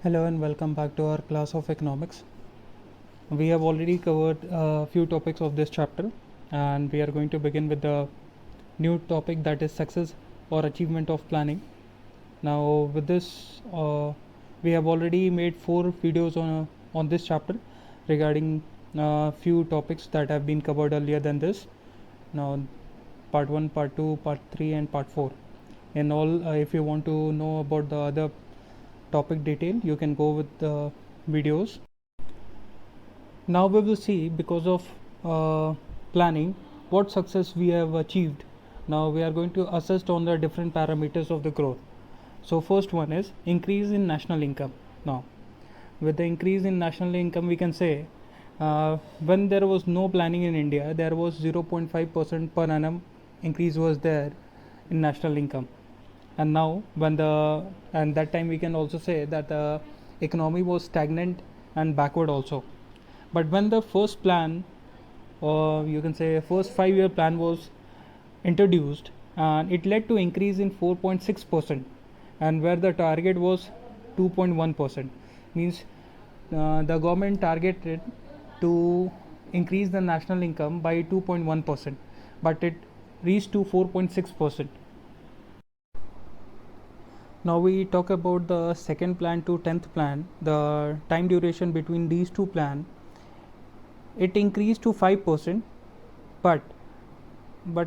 Hello and welcome back to our class of economics. We have already covered a few topics of this chapter, and we are going to begin with the new topic, that is success or achievement of planning. Now with this we have already made 4 videos on this chapter regarding few topics that have been covered earlier than this. Now part 1, part 2, part 3 and part 4. In all, if you want to know about the other topic detail, you can go with the videos. Now we will see, because of planning, what success we have achieved. Now we are going to assess on the different parameters of the growth. So first one is increase in national income. Now with the increase in national income, we can say when there was no planning in India, there was 0.5% per annum increase was there in national income. And now and that time we can also say that the economy was stagnant and backward also. But when the first plan, or you can say first 5-year plan, was introduced, and it led to increase in 4.6%, and where the target was 2.1%, means the government targeted to increase the national income by 2.1%, but it reached to 4.6%. Now we talk about the second plan to 10th plan. The time duration between these two plans, it increased to 5%, but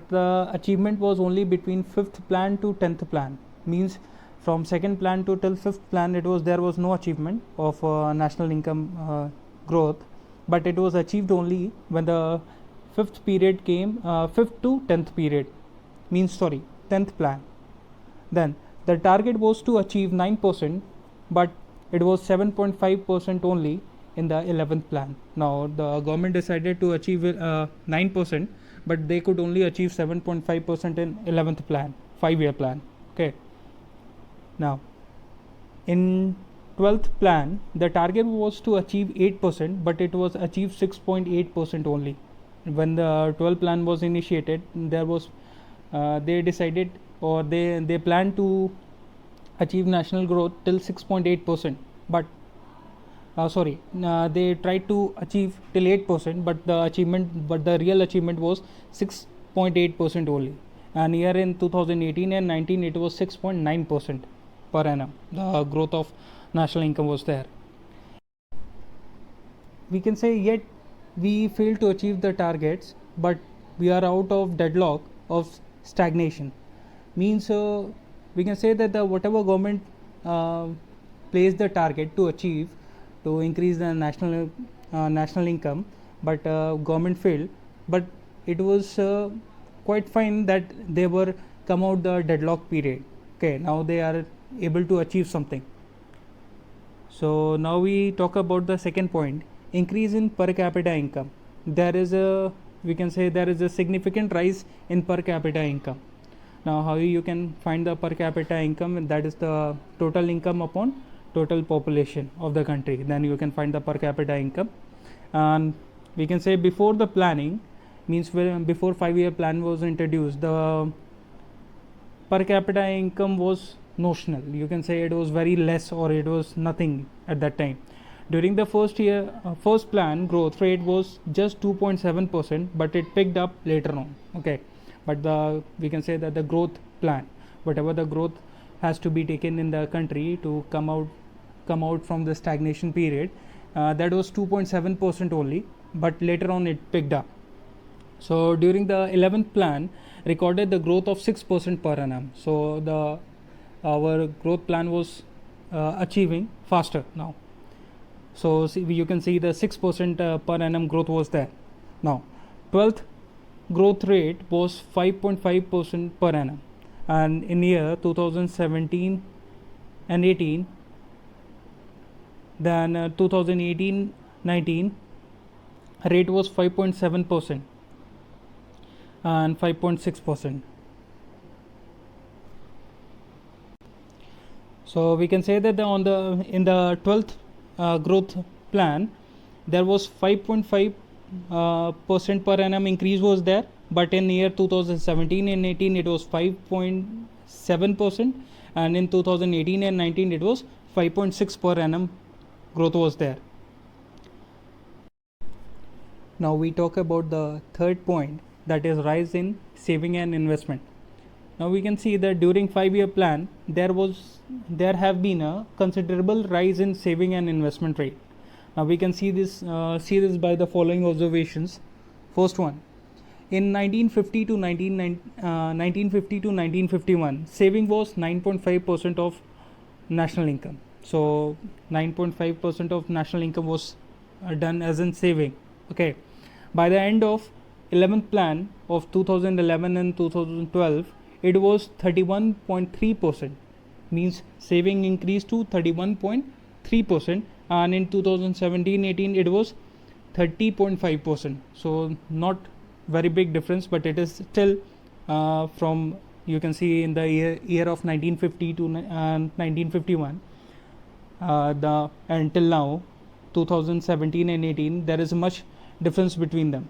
the achievement was only between 5th plan to 10th plan. Means from second plan to till 5th plan, there was no achievement of national income growth, but it was achieved only when the 5th period came, 5th to 10th period, means 10th plan. Then the target was to achieve 9%, but it was 7.5% only in the 11th plan. Now the government decided to achieve 9%, but they could only achieve 7.5% in 11th plan, 5-year plan. Okay. Now in 12th plan, the target was to achieve 8%, but it was achieved 6.8% only. When the 12th plan was initiated, there was they decided, or they planned to achieve national growth till 6.8%, but they tried to achieve till 8%, but the real achievement was 6.8% only. And here in 2018 and 19, it was 6.9% per annum. The growth of national income was there. We can say yet we failed to achieve the targets, but we are out of deadlock of stagnation. Means we can say that the whatever government placed the target to achieve, to increase the national income, but government failed. But it was quite fine that they were come out the deadlock period. Okay, now they are able to achieve something. So now we talk about the second point, increase in per capita income. There is a significant rise in per capita income. Now how you can find the per capita income? That is the total income upon total population of the country. Then you can find the per capita income. And we can say before the planning, means before 5-year plan was introduced, the per capita income was notional. You can say it was very less, or it was nothing at that time. During the first plan, growth rate was just 2.7%, but it picked up later on. Okay, but we can say that the growth plan, whatever the growth has to be taken in the country to come out from the stagnation period, that was 2.7% only, but later on it picked up. So during the 11th plan, recorded the growth of 6% per annum. So our growth plan was achieving faster now. So you can see the 6% per annum growth was there. Now 12th growth rate was 5.5% per annum, and in year 2017 and 18, then 2018-19 rate was 5.7% and 5.6%. So we can say that in the 12th growth plan, there was 5.5% per annum increase was there, but in year 2017 and 18 it was 5.7%, and in 2018 and 19 it was 5.6 per annum growth was there. Now we talk about the third point, that is rise in saving and investment. Now we can see that during 5-year plan there have been a considerable rise in saving and investment rate. Now we can see this by the following observations. First one, in 1950 to 1951, saving was 9.5% of national income. So 9.5% of national income was done as in saving. Okay, by the end of 11th plan of 2011 and 2012, it was 31.3%, means saving increased to 31.3%, and in 2017-18 it was 30.5%. so not very big difference, but it is still from, you can see in the year of 1950 to 1951 until now 2017 and 18, there is much difference between them,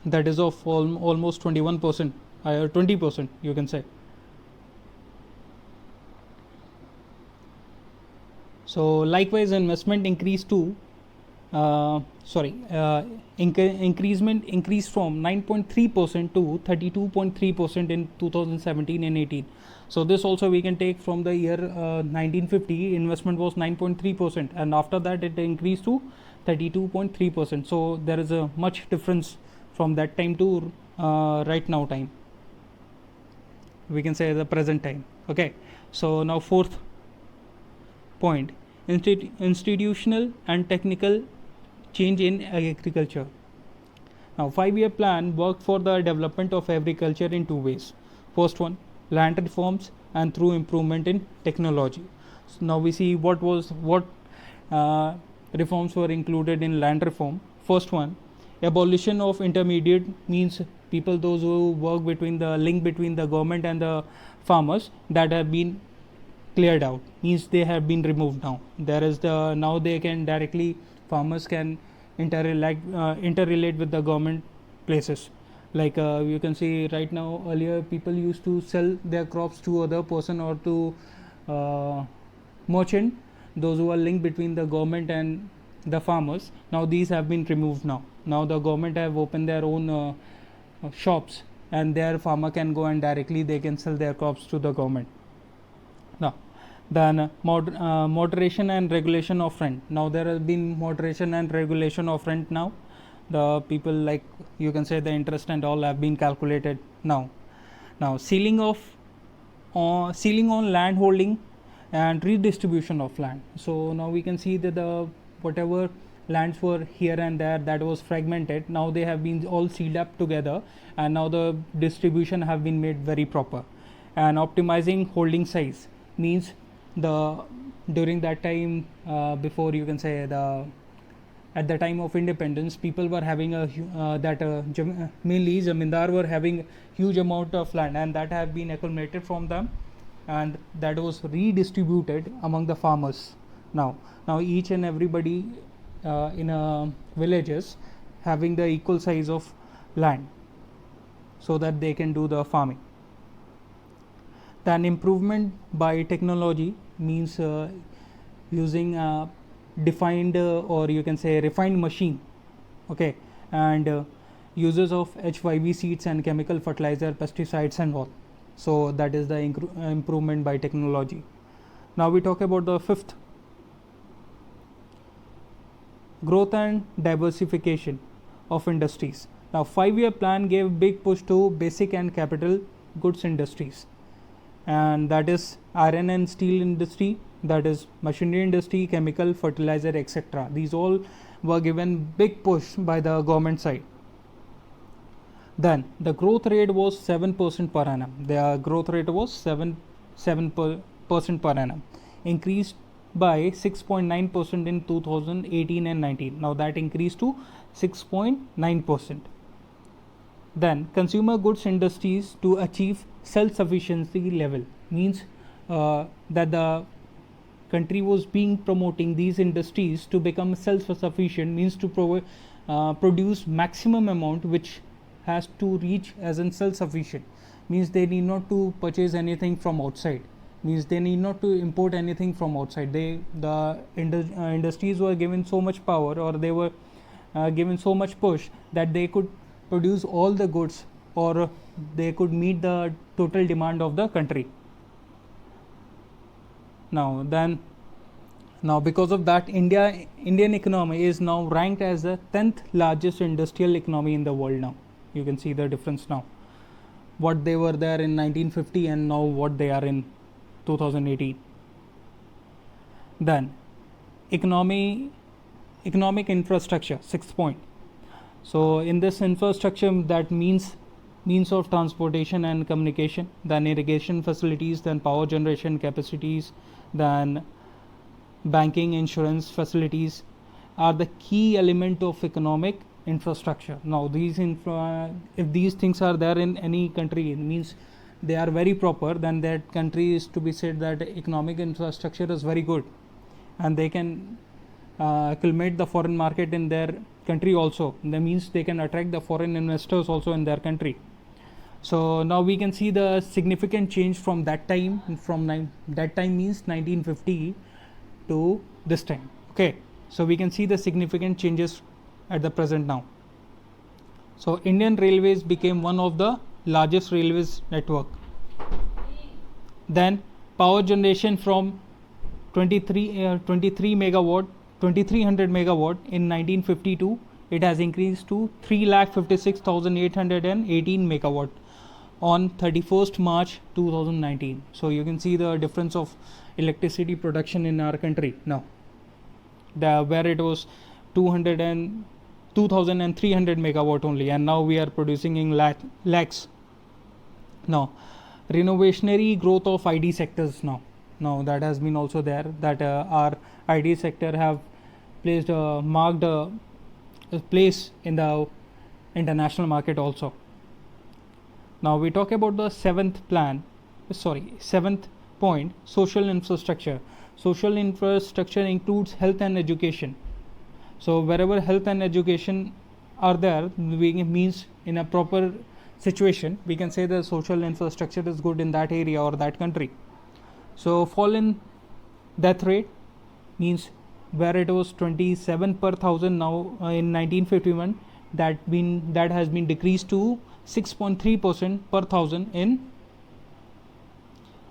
that is of almost 21%, 20% you can say. So likewise investment increased to increasement increased from 9.3% to 32.3% in 2017 and 18. So this also we can take from the year 1950, investment was 9.3%, and after that it increased to 32.3%. so there is a much difference from that time to right now time, we can say the present time. Okay, so now fourth point, institutional and technical change in agriculture. Now 5-year plan worked for the development of agriculture in two ways. First one, land reforms, and through improvement in technology. So now we see what reforms were included in land reform. First one, abolition of intermediate, means people those who work between the link between the government and the farmers, that have been cleared out, means they have been removed. Now there is now they can directly, farmers can interrelate with the government places, like you can see right now. Earlier people used to sell their crops to other person or to merchant, those who are linked between the government and the farmers. Now these have been removed. Now the government have opened their own shops, and their farmer can go and directly they can sell their crops to the government. Now then moderation and regulation of rent. Now there has been moderation and regulation of rent. Now the people, like you can say, the interest and all have been calculated. Now ceiling on land holding and redistribution of land. So now we can see that the whatever lands were here and there that was fragmented, now they have been all sealed up together, and now the distribution have been made very proper. And optimizing holding size, means during that time, before, you can say, at the time of independence, people were having mainly zamindar were having huge amount of land, and that have been accumulated from them, and that was redistributed among the farmers. Now each and everybody in villages having the equal size of land, so that they can do the farming. Then improvement by technology, means using defined or you can say refined machine. Okay, and uses of HYV seeds and chemical fertilizer, pesticides and all. So that is the improvement by technology. Now we talk about the fifth, growth and diversification of industries. Now 5-year plan gave big push to basic and capital goods industries, and that is iron and steel industry, that is machinery industry, chemical, fertilizer, etc. These all were given big push by the government side. Then the growth rate was 7% per annum. The growth rate was 7% per annum, increased by 6.9% in 2018 and 19. Now that increased to 6.9%. Then consumer goods industries to achieve self-sufficiency level, means that the country was being promoting these industries to become self-sufficient, means to produce maximum amount which has to reach as in self-sufficient, means they need not to purchase anything from outside. means they need not to import anything from outside. Industries were given so much power, or they were given so much push, that they could produce all the goods, or they could meet the total demand of the country. Now because of that, Indian economy is now ranked as the 10th largest industrial economy in the world. Now you can see the difference now, what they were there in 1950 and now what they are in 2018. Then economic infrastructure, sixth point. So in this infrastructure, that means of transportation and communication, then irrigation facilities, then power generation capacities, then banking, insurance facilities are the key element of economic infrastructure. Now if these things are there in any country, it means they are very proper, then that country is to be said that economic infrastructure is very good, and they can acclimate the foreign market in their country also. That means they can attract the foreign investors also in their country. So now we can see the significant change from that time. That time means 1950 to this time. Okay, so we can see the significant changes at the present now. So Indian Railways became one of the largest railways network. Then power generation from 2300 megawatt in 1952, it has increased to 3,56,818 megawatt on 31st March 2019. So you can see the difference of electricity production in our country now, where it was 2,300 megawatt only, and now we are producing in lakhs. Now renovationary growth of ID sectors. Now that has been also there, that our ID sector have placed a marked place in the international market also. Now we talk about the seventh point, social infrastructure. Social infrastructure includes health and education. So wherever health and education are there, means in a proper situation, we can say the social infrastructure is good in that area or that country. So fall in death rate, means where it was 27 per thousand now in 1951, that has been decreased to 6.3% per thousand in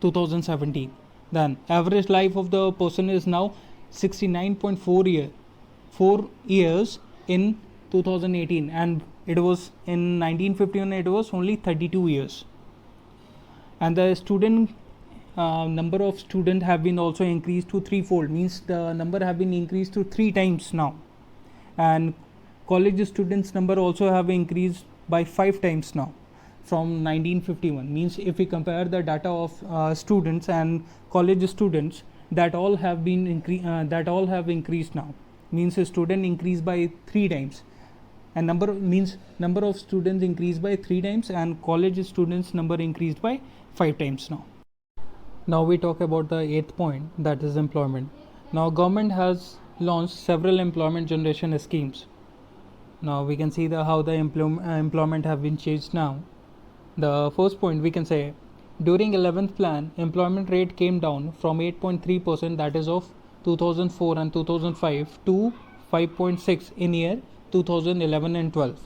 2017. Then average life of the person is now 69.4 years in 2018, and it was in 1951 it was only 32 years. And the student number of students have been also increased to threefold, means the number have been increased to 3 times now, and college students number also have increased by 5 times now from 1951. Means if we compare the data of students and college students, that all have increased now, means a student increased by 3 times, and number of students increased by 3 times, and college students number increased by 5 times now. Now we talk about the 8th point, that is employment. Now government has launched several employment generation schemes. Now we can see how the employment have been changed now. The first point, we can say during 11th plan, employment rate came down from 8.3%, that is of 2004 and 2005, to 5.6 in year 2011 and 12,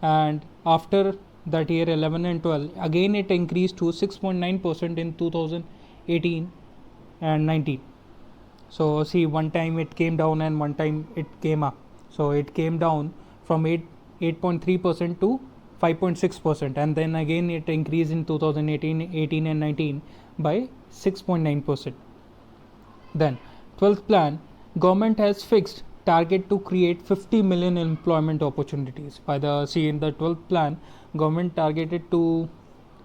and after that year 11 and 12 again it increased to 6.9% in 2018 and 19. So see, one time it came down and one time it came up. So it came down from 8.3% to 5.6%, and then again it increased in 2018 and 19 by 6.9%. Then 12th plan, government has fixed target to create 50 million employment opportunities. In the 12th plan, government targeted to,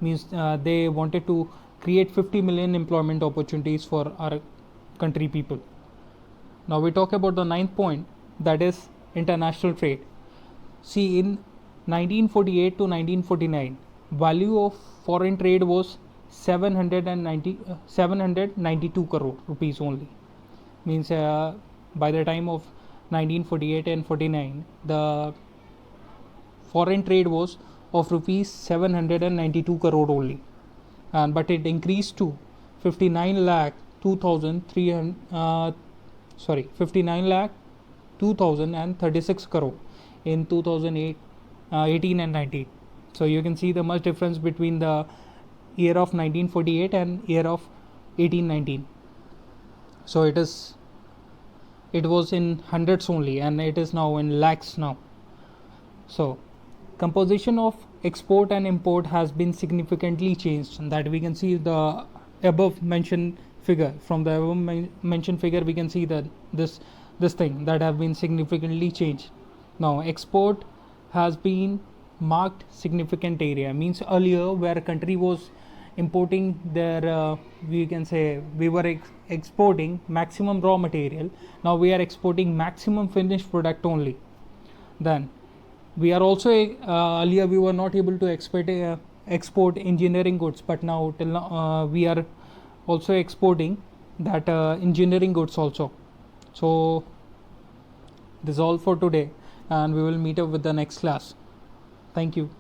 means they wanted to create 50 million employment opportunities for our country people. Now we talk about the 9th point, that is international trade. See, in 1948 to 1949, value of foreign trade was 792 crore rupees only. Means by the time of 1948 and 49, the foreign trade was of rupees 792 crore only, but it increased to 59 lakh 2,300 59 lakh 2,036 crore in 2008 18 and 19. So you can see the much difference between the year of 1948 and year of 1819. So it was in hundreds only, and it is now in lakhs now. So composition of export and import has been significantly changed, and that we can see the above mentioned figure. From the above mentioned figure we can see that this thing that have been significantly changed. Now export has been marked significant area, means earlier where a country was importing their we can say we were exporting maximum raw material, now we are exporting maximum finished product only. Then we are also earlier we were not able to export engineering goods, but now till now we are also exporting that engineering goods also. So this is all for today, and we will meet up with the next class. Thank you.